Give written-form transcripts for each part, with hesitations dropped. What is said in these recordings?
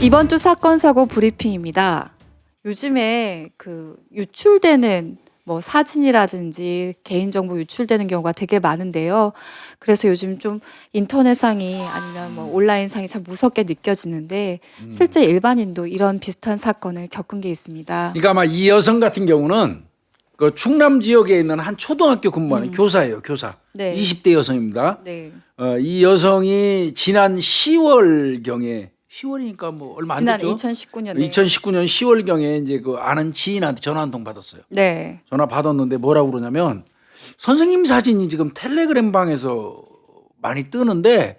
이번 주 사건 사고 브리핑입니다. 요즘에 그 유출되는 뭐 사진이라든지 개인정보 유출되는 경우가 되게 많은데요. 그래서 요즘 좀 인터넷상이 아니면 뭐 온라인상이 참 무섭게 느껴지는데 실제 일반인도 이런 비슷한 사건을 겪은 게 있습니다. 그러니까 아마 이 여성 같은 경우는 그 충남 지역에 있는 한 초등학교 근무하는 교사예요, 교사. 네. 20대 여성입니다. 네. 이 여성이 지난 10월 경에 10월이니까 뭐 얼마 안 지난 됐죠. 2019년에 2019년 10월 경에 이제 그 아는 지인한테 전화 한 통 받았어요. 네. 전화 받았는데 뭐라고 그러냐면 선생님 사진이 지금 텔레그램 방에서 많이 뜨는데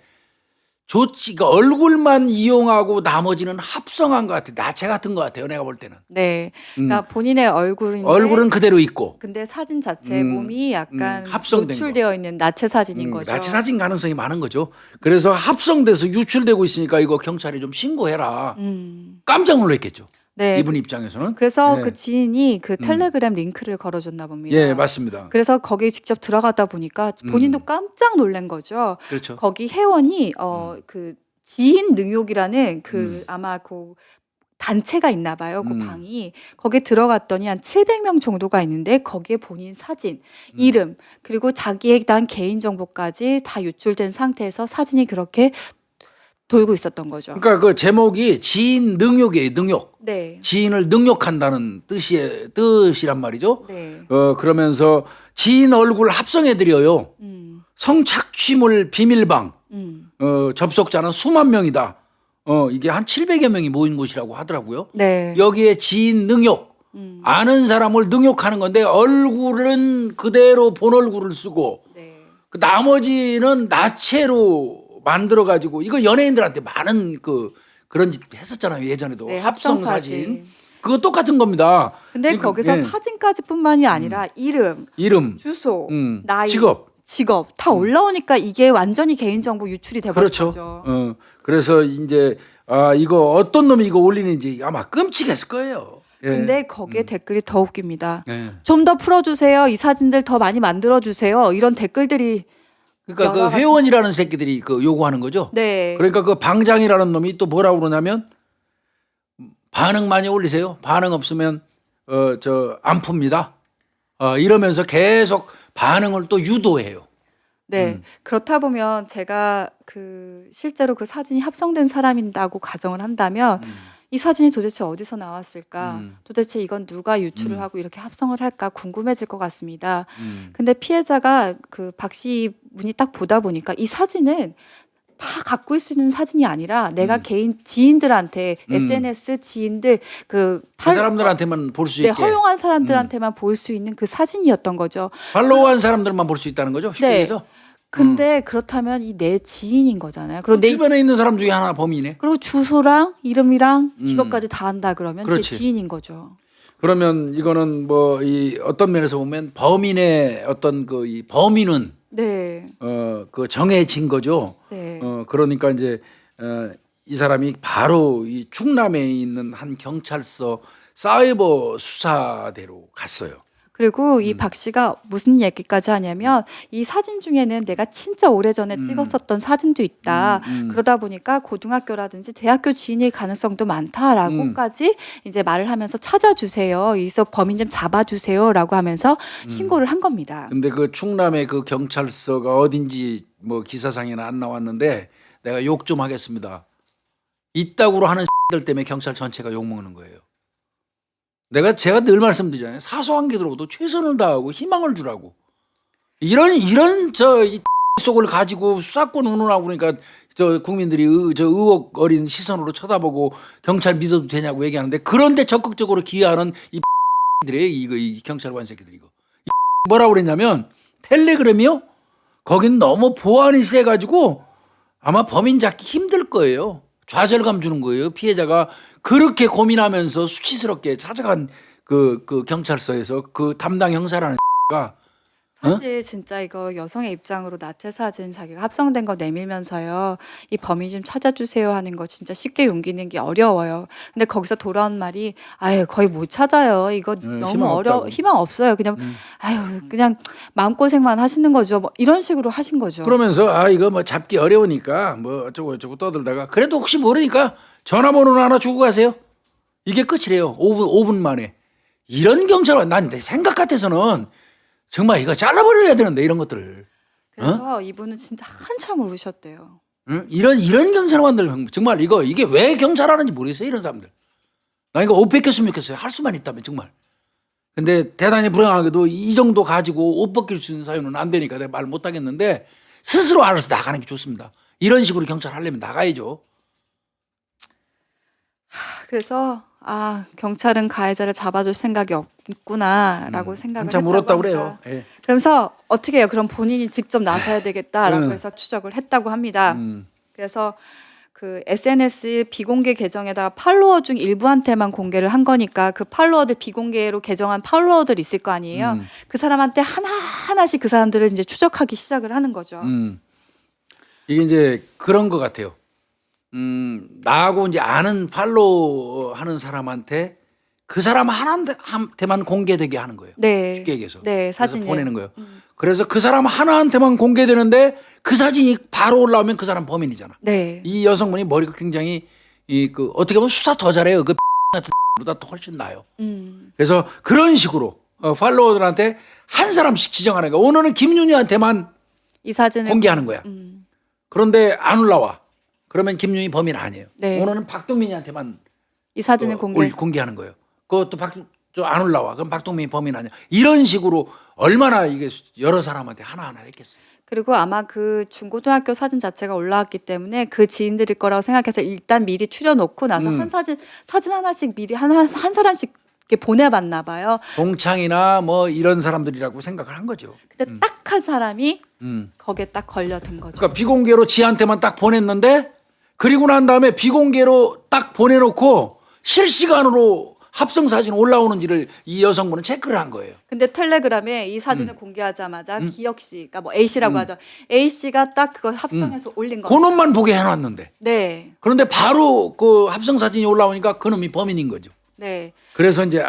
좋지, 그러니까 얼굴만 이용하고 나머지는 합성한 것 같아. 나체 같은 것 같아요. 내가 볼 때는. 네. 그러니까 본인의 얼굴인데 얼굴은 그대로 있고 근데 사진 자체 몸이 약간 합성된 노출되어 있는 나체 사진인 거죠. 나체 사진 가능성이 많은 거죠. 그래서 합성돼서 유출되고 있으니까 이거 경찰에 좀 신고해라. 깜짝 놀랐겠죠. 네. 이분 입장에서는. 그래서 네. 그 지인이 그 텔레그램 링크를 걸어줬나 봅니다. 예, 맞습니다. 그래서 거기 직접 들어가다 보니까 본인도 깜짝 놀란 거죠. 그렇죠. 거기 회원이 그 지인 능욕이라는 그 아마 그 단체가 있나 봐요. 그 방이. 거기에 들어갔더니 한 700명 정도가 있는데 거기에 본인 사진, 이름, 그리고 자기에 대한 개인 정보까지 다 유출된 상태에서 사진이 그렇게 돌고 있었던 거죠. 그러니까 그 제목이 지인 능욕이에요. 능욕. 네. 지인을 능욕한다는 뜻이란 말이죠. 네. 그러면서 지인 얼굴 합성해 드려요. 성착취물 비밀방. 접속자는 수만 명이다. 이게 한 700여 명이 모인 곳이라고 하더라고요. 네. 여기에 지인 능욕. 아는 사람을 능욕하는 건데 얼굴은 그대로 본 얼굴을 쓰고 네. 그 나머지는 나체로 만들어 가지고 이거 연예인들한테 많은 그런 짓 했었잖아요. 예전에도. 네, 합성 합성 사진. 사진. 그거 똑같은 겁니다. 근데 그러니까, 거기서 예. 사진까지뿐만이 아니라 이름, 주소, 나이, 직업 다 올라오니까 이게 완전히 개인정보 유출이 돼버린 그렇죠. 거죠. 그래서 이제 이거 어떤 놈이 이거 올리는지 아마 끔찍했을 거예요. 예. 근데 거기에 댓글이 더 웃깁니다. 예. 좀 더 풀어주세요. 이 사진들 더 많이 만들어주세요. 이런 댓글들이 그러니까 그 여러 가지- 회원이라는 새끼들이 그 요구하는 거죠. 네. 그러니까 그 방장이라는 놈이 또 뭐라고 그러냐면 반응 많이 올리세요. 반응 없으면 저 안 풉니다. 이러면서 계속 반응을 또 유도해요. 네. 그렇다 보면 제가 그 실제로 그 사진이 합성된 사람이라고 가정을 한다면 이 사진이 도대체 어디서 나왔을까? 도대체 이건 누가 유출을 하고 이렇게 합성을 할까 궁금해질 것 같습니다. 근데 피해자가 그 박 씨 분이 딱 보다 보니까 이 사진은 다 갖고 있을 수 있는 사진이 아니라 내가 개인 지인들한테 SNS 지인들 그 사람들한테만 볼 수 네, 있게 허용한 사람들한테만 볼 수 있는 그 사진이었던 거죠. 팔로우한 사람들만 볼 수 있다는 거죠. 쉽게 네. 해서. 근데 그렇다면 이 내 지인인 거잖아요. 그리고 내 주변에 있는 사람 중에 하나 범인이네. 그리고 주소랑 이름이랑 직업까지 다 한다 그러면 그렇지. 제 지인인 거죠. 그러면 이거는 뭐 이 어떤 면에서 보면 범인의 어떤 그 이 범인은 네. 그 정해진 거죠. 네. 그러니까 이제 이 사람이 바로 이 충남에 있는 한 경찰서 사이버 수사대로 갔어요. 그리고 이 박 씨가 무슨 얘기까지 하냐면 이 사진 중에는 내가 진짜 오래전에 찍었었던 사진도 있다. 그러다 보니까 고등학교라든지 대학교 지인일 가능성도 많다라고까지 이제 말을 하면서 찾아주세요. 여기서 범인 좀 잡아주세요라고 하면서 신고를 한 겁니다. 근데 그 충남의 그 경찰서가 어딘지 뭐 기사상에는 안 나왔는데 내가 욕 좀 하겠습니다. 이따구로 하는 들 때문에 경찰 전체가 욕 먹는 거예요. 제가 늘 말씀드리잖아요. 사소한 게 들어도 최선을 다하고 희망을 주라고. 이런 이 속을 가지고 수사권 운운하고 그러니까 저 국민들이 저 의혹 어린 시선으로 쳐다보고 경찰 믿어도 되냐고 얘기하는데 그런데 적극적으로 기여하는 이 들이에요. 이 경찰관 새끼들이 이거. 뭐라고 그랬냐면 텔레그램이요? 거긴 너무 보안이 세가지고 아마 범인 잡기 힘들 거예요. 좌절감 주는 거예요. 피해자가 그렇게 고민하면서 수치스럽게 찾아간 그 경찰서에서 그 담당 형사라는 가 사실 진짜 이거 여성의 입장으로 나체 사진 자기가 합성된 거 내밀면서요. 이 범인 좀 찾아주세요 하는 거 진짜 쉽게 용기 내는 게 어려워요. 근데 거기서 돌아온 말이 아유 거의 못 찾아요. 이거 너무 희망 없다고. 희망 없어요. 그냥 아유 그냥 마음고생만 하시는 거죠. 뭐 이런 식으로 하신 거죠. 그러면서 아 이거 뭐 잡기 어려우니까 뭐 어쩌고 저쩌고 떠들다가 그래도 혹시 모르니까 전화번호는 하나 주고 가세요. 이게 끝이래요. 5분 만에. 이런 경찰은 난 내 생각 같아서는 정말 이거 잘라버려야 되는데 이런 것들을. 그래서 이분은 진짜 한참 울으셨대요. 응? 이런 경찰관들 정말 이게 왜 경찰하는지 모르겠어요. 이런 사람들. 나 이거 옷 벗겼으면 좋겠어요. 할 수만 있다면 정말. 근데 대단히 불행하게도 이 정도 가지고 옷 벗길 수 있는 사유는 안 되니까 내가 말 못 하겠는데 스스로 알아서 나가는 게 좋습니다. 이런 식으로 경찰 하려면 나가야죠. 그래서 아 경찰은 가해자를 잡아줄 생각이 없구나라고 생각을 한참 했다고 울었다고 합니다. 그래요. 예. 그래서 어떻게 해요? 그럼 본인이 직접 나서야 되겠다라고 응. 해서 추적을 했다고 합니다. 그래서 그 SNS 비공개 계정에다가 팔로워 중 일부한테만 공개를 한 거니까 그 팔로워들 비공개로 계정한 팔로워들 있을 거 아니에요. 그 사람한테 하나하나씩 그 사람들을 이제 추적하기 시작을 하는 거죠. 이게 이제 그런 것 같아요. 나하고 이제 아는 팔로우 하는 사람한테 그 사람 하나한테만 공개되게 하는 거예요. 네. 쉽게 얘기해서. 네, 그래서 사진이 보내는 거예요. 그래서 그 사람 하나한테만 공개되는데 그 사진이 바로 올라오면 그 사람 범인이잖아. 네. 이 여성분이 머리가 굉장히 어떻게 보면 수사 더 잘해요. 그 같은 보다 더 훨씬 나아요. 그래서 그런 식으로 팔로워들한테 한 사람씩 지정하는 거야. 오늘은 김윤희한테만 이 사진을 공개하는 거야. 그런데 안 올라와. 그러면 김윤희 범인 아니에요. 네. 오늘은 박동민이한테만 이 사진을 공개하는 거예요. 그것도 안 올라와. 그럼 박동민이 범인 아니야. 이런 식으로 얼마나 이게 여러 사람한테 하나하나 했겠어요. 그리고 아마 그 중고등학교 사진 자체가 올라왔기 때문에 그 지인들일 거라고 생각해서 일단 미리 추려놓고 나서 한 사진 하나씩 미리 한 사람씩 이렇게 보내봤나 봐요. 동창이나 뭐 이런 사람들이라고 생각을 한 거죠. 근데 딱 한 사람이 거기에 딱 걸려든 거죠. 그러니까 비공개로 지한테만 딱 보냈는데 그리고 난 다음에 비공개로 딱 보내놓고 실시간으로 합성 사진 올라오는지를 이 여성분은 체크를 한 거예요. 근데 텔레그램에 이 사진을 공개하자마자 기혁 씨, 그러니까 뭐 A 씨라고 하죠. A 씨가 딱 그걸 합성해서 올린 거예요. 그놈만 보게 해놨는데. 네, 그런데 바로 그 합성 사진이 올라오니까 그놈이 범인인 거죠. 네. 그래서 이제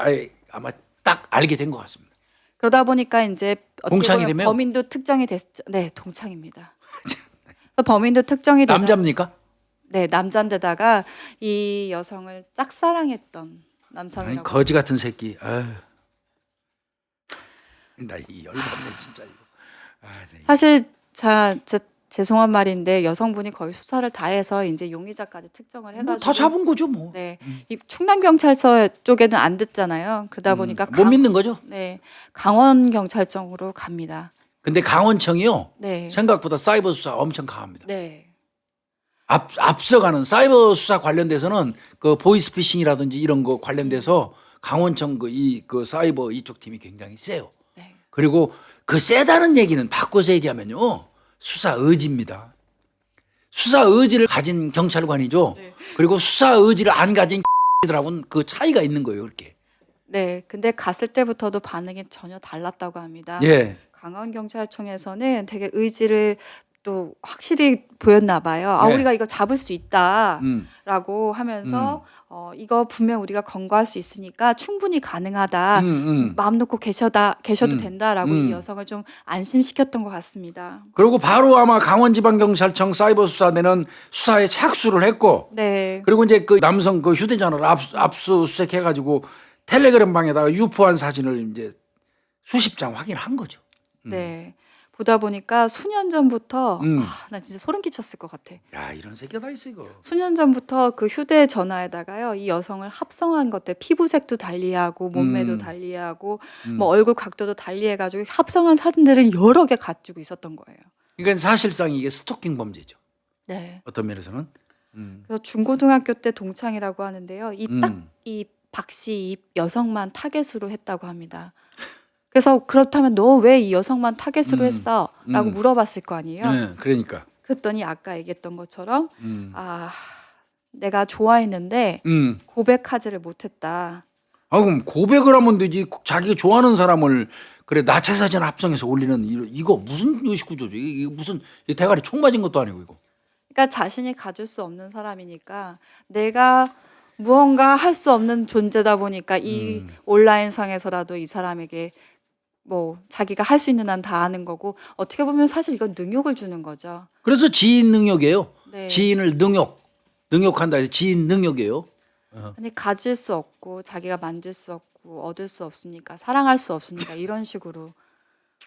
아마 딱 알게 된 것 같습니다. 그러다 보니까 이제 어떻게 보면 동창이라며요? 범인도 특정이 됐죠. 네, 동창입니다. 그래서 범인도 특정이 되다. 남자입니까? 네, 남자인데다가 이 여성을 짝사랑했던 남성이라고. 아니, 거지 같은 새끼. 아유. 나 이 열받네 진짜 이거. 네. 사실 죄송한 말인데 여성분이 거의 수사를 다 해서 이제 용의자까지 특정을 해가지고 다 잡은 거죠 뭐. 네, 이 충남 경찰서 쪽에는 안 듣잖아요. 그러다 보니까 못 믿는 거죠. 네, 강원 경찰청으로 갑니다. 근데 강원청이요. 네, 생각보다 사이버 수사 엄청 강합니다. 네, 앞서가는 사이버 수사 관련돼서는 그 보이스피싱이라든지 이런 거 관련돼서 강원청 그 사이버 이쪽 팀이 굉장히 세요. 네. 그리고 그 세다는 얘기는 바꿔서 얘기하면요. 수사 의지입니다. 수사 의지를 가진 경찰관이죠. 네. 그리고 수사 의지를 안 가진 들하고는 그 차이가 있는 거예요. 그렇게. 네, 근데 갔을 때부터도 반응이 전혀 달랐다고 합니다. 예. 강원 경찰청에서는 되게 의지를 또 확실히 보였나 봐요. 아, 네. 우리가 이거 잡을 수 있다라고 하면서 이거 분명 우리가 검거할 수 있으니까 충분히 가능하다. 마음 놓고 계셔도 된다라고 이 여성을 좀 안심시켰던 것 같습니다. 그리고 바로 아마 강원지방경찰청 사이버 수사대는 수사에 착수를 했고 네. 그리고 이제 그 남성 그 휴대전화를 압수수색해가지고 텔레그램 방에다가 유포한 사진을 이제 수십 장 확인한 거죠. 네. 보다 보니까 수년 전부터 나 진짜 소름 끼쳤을 것 같아. 야 이런 새끼가 다 있어 이거. 수년 전부터 그 휴대전화에다가요 이 여성을 합성한 것들 피부색도 달리하고 몸매도 달리하고 뭐 얼굴 각도도 달리해가지고 합성한 사진들을 여러 개 가지고 있었던 거예요. 그러니까 사실상 이게 스토킹 범죄죠. 네. 어떤 면에서는. 그래서 중고등학교 때 동창이라고 하는데요. 이 박 씨 이 여성만 타겟으로 했다고 합니다. 그래서 그렇다면 너 왜 이 여성만 타겟으로 했어? 라고 물어봤을 거 아니에요. 네, 그러니까. 그랬더니 아까 얘기했던 것처럼 아 내가 좋아했는데 고백하지를 못했다. 아 그럼 고백을 하면 되지. 자기가 좋아하는 사람을 그래 나체 사진 합성해서 올리는 이거 무슨 의식 구조죠? 이거 무슨 대가리 총 맞은 것도 아니고 이거. 그러니까 자신이 가질 수 없는 사람이니까 내가 무언가 할 수 없는 존재다 보니까 이 온라인상에서라도 이 사람에게 뭐 자기가 할 수 있는 한 다 하는 거고 어떻게 보면 사실 이건 능욕을 주는 거죠. 그래서 지인 능욕이에요. 네. 지인을 능욕한다 해서 지인 능욕이에요. 아니 가질 수 없고 자기가 만질 수 없고 얻을 수 없으니까 사랑할 수 없으니까 이런 식으로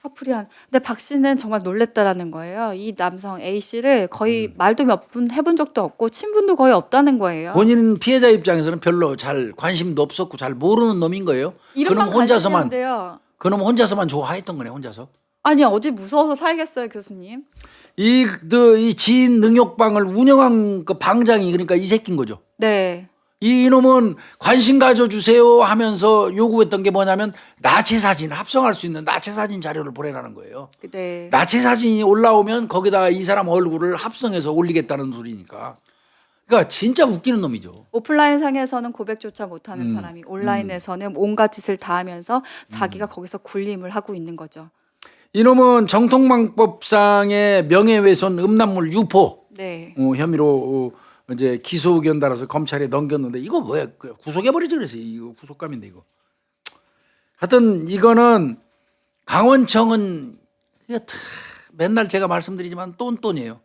커플이한. 근데 박 씨는 정말 놀랬다라는 거예요. 이 남성 A 씨를 거의 말도 몇 분 해본 적도 없고 친분도 거의 없다는 거예요. 본인 피해자 입장에서는 별로 잘 관심도 없었고 잘 모르는 놈인 거예요. 이름만 가지는데요. 그놈 혼자서만 좋아했던 거네 혼자서. 아니 어디 무서워서 살겠어요 교수님. 이 지인 능욕방을 운영한 그 방장이 그러니까 이 새끼인 거죠. 네. 이놈은 관심 가져주세요 하면서 요구했던 게 뭐냐면 나체 사진 합성할 수 있는 나체 사진 자료를 보내라는 거예요. 네. 나체 사진이 올라오면 거기다가 이 사람 얼굴을 합성해서 올리겠다는 소리니까. 그러니까 진짜 웃기는 놈이죠. 오프라인 상에서는 고백조차 못하는 사람이 온라인에서는 온갖 짓을 다 하면서 자기가 거기서 굴림을 하고 있는 거죠. 이놈은 정통방법상의 명예훼손 음란물 유포 네. 혐의로 이제 기소 의견 달아서 검찰에 넘겼는데 이거 뭐야 구속해버리지 그래서 이거 구속감인데 이거. 하여튼 이거는 강원청은 맨날 제가 말씀드리지만 똔똔이에요.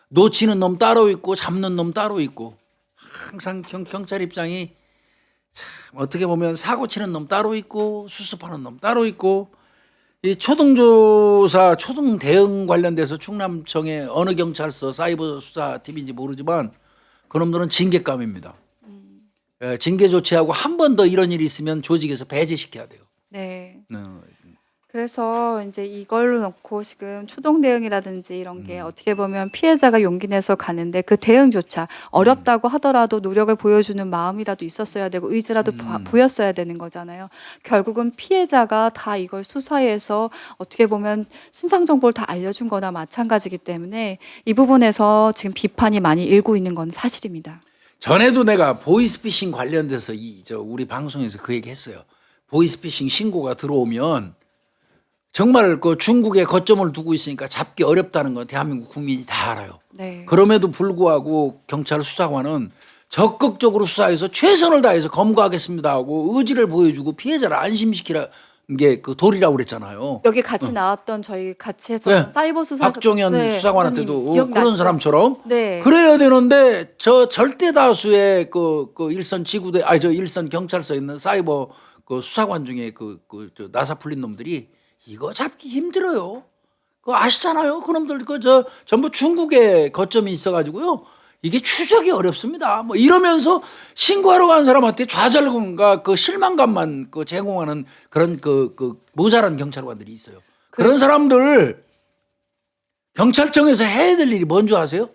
놓치는 놈 따로 있고 잡는 놈 따로 있고 항상 경찰 입장이 참 어떻게 보면 사고 치는 놈 따로 있고 수습하는 놈 따로 있고 이 초등조사 초등 대응 관련돼서 충남청의 어느 경찰서 사이버 수사팀인지 모르지만 그놈들은 징계감입니다. 징계 조치하고 한 번 더 이런 일이 있으면 조직에서 배제시켜야 돼요. 네. 그래서 이제 이걸로 놓고 지금 초동 대응이라든지 이런 게 어떻게 보면 피해자가 용기 내서 가는데 그 대응조차 어렵다고 하더라도 노력을 보여주는 마음이라도 있었어야 되고 의지라도 보였어야 되는 거잖아요. 결국은 피해자가 다 이걸 수사해서 어떻게 보면 신상 정보를 다 알려준 거나 마찬가지이기 때문에 이 부분에서 지금 비판이 많이 일고 있는 건 사실입니다. 전에도 내가 보이스피싱 관련돼서 우리 방송에서 그 얘기 했어요. 보이스피싱 신고가 들어오면 정말 그 중국에 거점을 두고 있으니까 잡기 어렵다는 건 대한민국 국민이 다 알아요. 네. 그럼에도 불구하고 경찰 수사관은 적극적으로 수사해서 최선을 다해서 검거하겠습니다 하고 의지를 보여주고 피해자를 안심시키라 게 그 도리라고 그랬잖아요. 여기 같이 나왔던 저희 같이 했던 네. 사이버 수사에서 박종현 수사관한테도 그런 기억나시죠? 사람처럼 네. 그래야 되는데 저 절대 다수의 그 일선 지구대 저 일선 경찰서에 있는 사이버 그 수사관 중에 저 나사 풀린 놈들이 이거 잡기 힘들어요. 그거 아시잖아요. 그놈들 전부 중국에 거점이 있어가지고요. 이게 추적이 어렵습니다. 뭐 이러면서 신고하러 간 사람한테 좌절감과 그 실망감만 제공하는 그런 모자란 경찰관들이 있어요. 그런 사람들 경찰청에서 해야 될 일이 뭔 줄 아세요?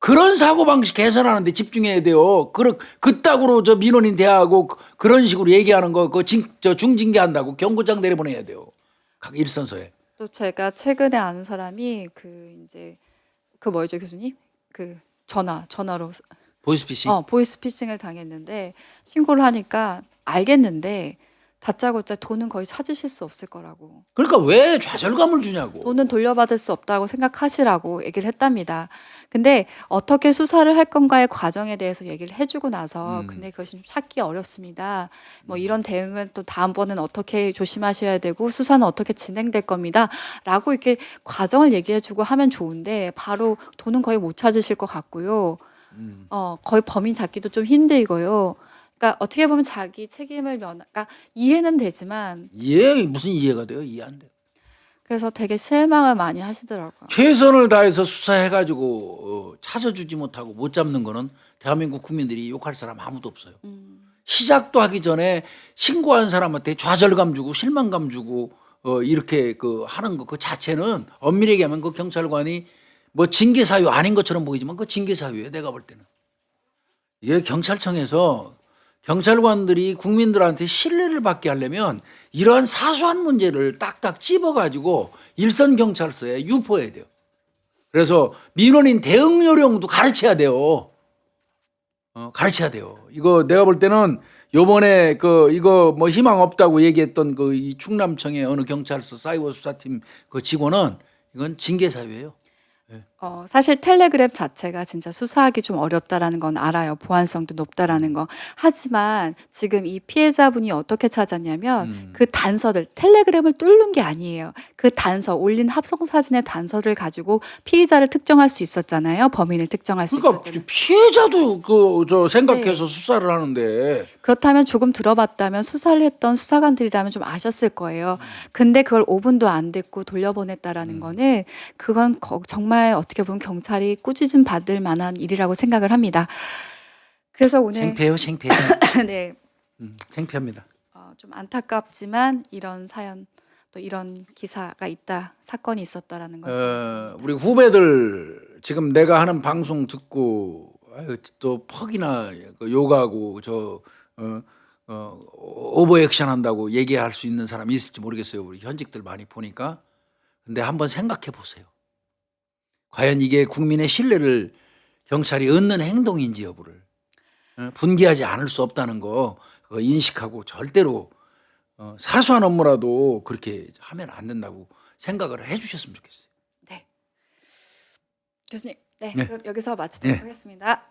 그런 사고방식 개선하는 데 집중해야 돼요. 그따구로 민원인 대하고 그런 식으로 얘기하는 거 중징계한다고 경고장 내려보내야 돼요. 각 일선서에. 또 제가 최근에 아는 사람이 뭐였죠 교수님? 전화로 보이스피싱. 보이스피싱을 당했는데 신고를 하니까 알겠는데 다짜고짜 돈은 거의 찾으실 수 없을 거라고. 그러니까 왜 좌절감을 주냐고. 돈은 돌려받을 수 없다고 생각하시라고 얘기를 했답니다. 근데 어떻게 수사를 할 건가의 과정에 대해서 얘기를 해주고 나서 근데 그것이 좀 찾기 어렵습니다. 뭐 이런 대응은 또 다음번은 어떻게 조심하셔야 되고 수사는 어떻게 진행될 겁니다. 라고 이렇게 과정을 얘기해주고 하면 좋은데 바로 돈은 거의 못 찾으실 것 같고요. 거의 범인 잡기도 좀 힘들고요. 그러니까 어떻게 보면 자기 책임을 그러니까 이해는 되지만 무슨 이해가 돼요? 이해 안 돼요. 그래서 되게 실망을 많이 하시더라고요. 최선을 다해서 수사해가지고 찾아주지 못하고 못 잡는 거는 대한민국 국민들이 욕할 사람 아무도 없어요. 시작도 하기 전에 신고한 사람한테 좌절감 주고 실망감 주고 이렇게 하는 거 그 자체는 엄밀히 얘기하면 그 경찰관이 뭐 징계 사유 아닌 것처럼 보이지만 그 징계 사유예요. 내가 볼 때는. 이게 경찰청에서 경찰관들이 국민들한테 신뢰를 받게 하려면 이러한 사소한 문제를 딱딱 찝어가지고 일선 경찰서에 유포해야 돼요. 그래서 민원인 대응 요령도 가르쳐야 돼요. 가르쳐야 돼요. 이거 내가 볼 때는 요번에 그 이거 뭐 희망 없다고 얘기했던 그 이 충남청의 어느 경찰서 사이버 수사팀 그 직원은 이건 징계 사유예요. 사실 텔레그램 자체가 진짜 수사하기 좀 어렵다라는 건 알아요. 보안성도 높다라는 거. 하지만 지금 이 피해자분이 어떻게 찾았냐면 그 단서들, 텔레그램을 뚫는 게 아니에요. 그 단서, 올린 합성 사진의 단서를 가지고 피의자를 특정할 수 있었잖아요. 범인을 특정할 수 그러니까 있었잖아요. 피해자도 그 저 생각해서 네. 수사를 하는데 그렇다면 조금 들어봤다면 수사를 했던 수사관들이라면 좀 아셨을 거예요. 근데 그걸 5분도 안 됐고 돌려보냈다라는 거는 그건 정말 어떻게 보면 경찰이 꾸짖음 받을 만한 일이라고 생각을 합니다. 그래서 오늘 창피해요, 창피해요. 네, 창피합니다. 좀 안타깝지만 이런 사연 또 이런 기사가 있다, 사건이 있었다라는 건 우리 후배들 지금 내가 하는 방송 듣고 아유, 또 퍽이나 그 욕하고 저 오버액션 한다고 얘기할 수 있는 사람이 있을지 모르겠어요. 우리 현직들 많이 보니까. 근데 한번 생각해 보세요. 과연 이게 국민의 신뢰를 경찰이 얻는 행동인지 여부를 분개하지 않을 수 없다는 거 그거 인식하고 절대로 사소한 업무라도 그렇게 하면 안 된다고 생각을 해 주셨으면 좋겠어요. 네. 교수님, 네, 네. 그럼 여기서 마치도록 네. 하겠습니다.